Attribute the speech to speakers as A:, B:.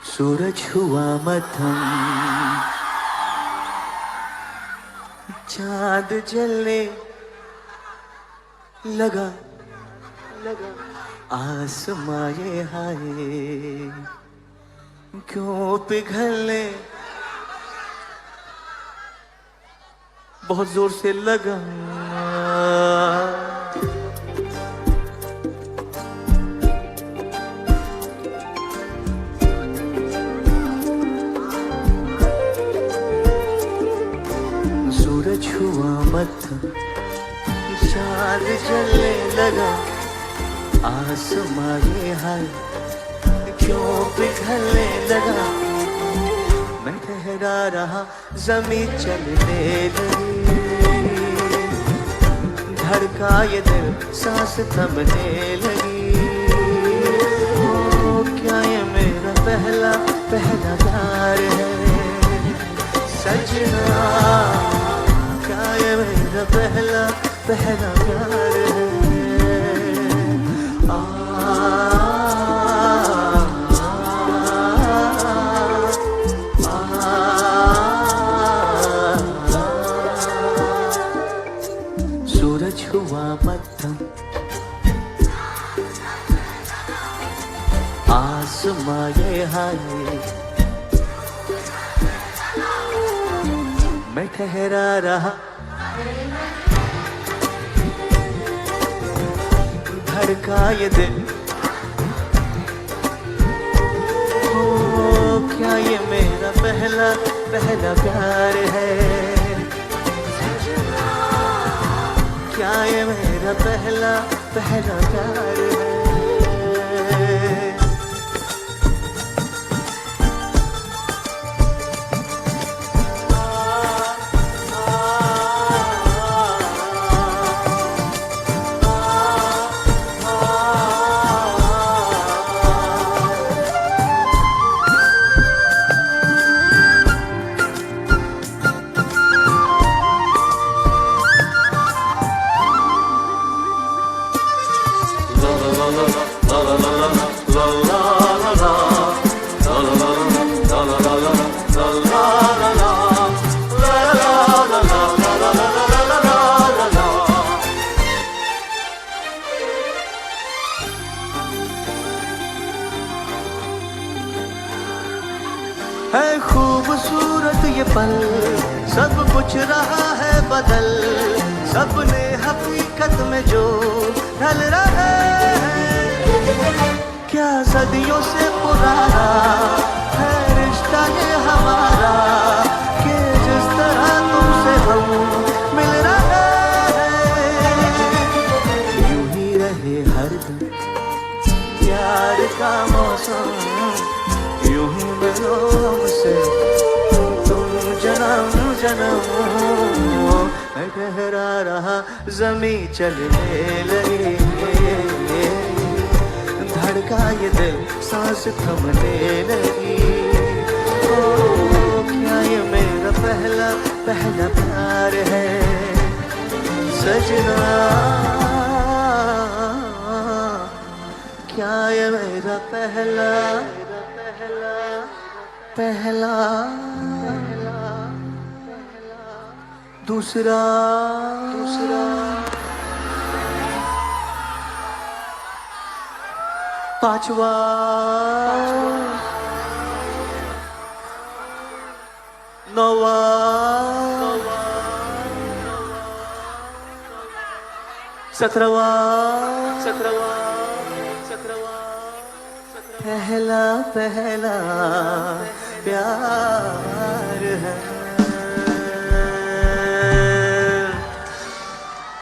A: सूरज हुआ मध्यम, चांद जलने लगा, आसमां ये हाय क्यों पिघलने बहुत जोर से लगा। सूरज हुआ मध्यम, चांद जलने लगा, आसमां ये हाय क्यों पिघलने लगा। मैं ठहरा रहा ज़मीं चलने लगी, धड़का ये दिल सांस थमने लगी। ओ क्या ये मेरा पहला पहला प्यार है सजना, क्या ये मेरा पहला पहला प्यार है। सूरज हुआ मध्यम, आसमां ये हाय मैं ठहरा रहा, धड़का ये दिल। ओ क्या ये मेरा पहला पहला प्यार है, क्या ये मेरा पहला पहला प्यार है। है खूबसूरत ये पल, सब कुछ रहा है बदल, सपने हकीकत में जो ढल रहा है। क्या सदियों से पुराना है रिश्ता ये हमारा, कि जिस तरह तुमसे हम मिल रहा है। यूं ही रहे हरदम प्यार का मौसम, यूं ही मिलो हमसे तुम जन्म जन्म। मैं ठहरा रहा ज़मीं चलने लगी, धड़का ये दिल सांस थमने लगी। ओ क्या ये मेरा पहला पहला प्यार है सजना, क्या ये मेरा पहला पहला दूसरा पांचवा नौवा सत्रहवा पहला पहला प्यार।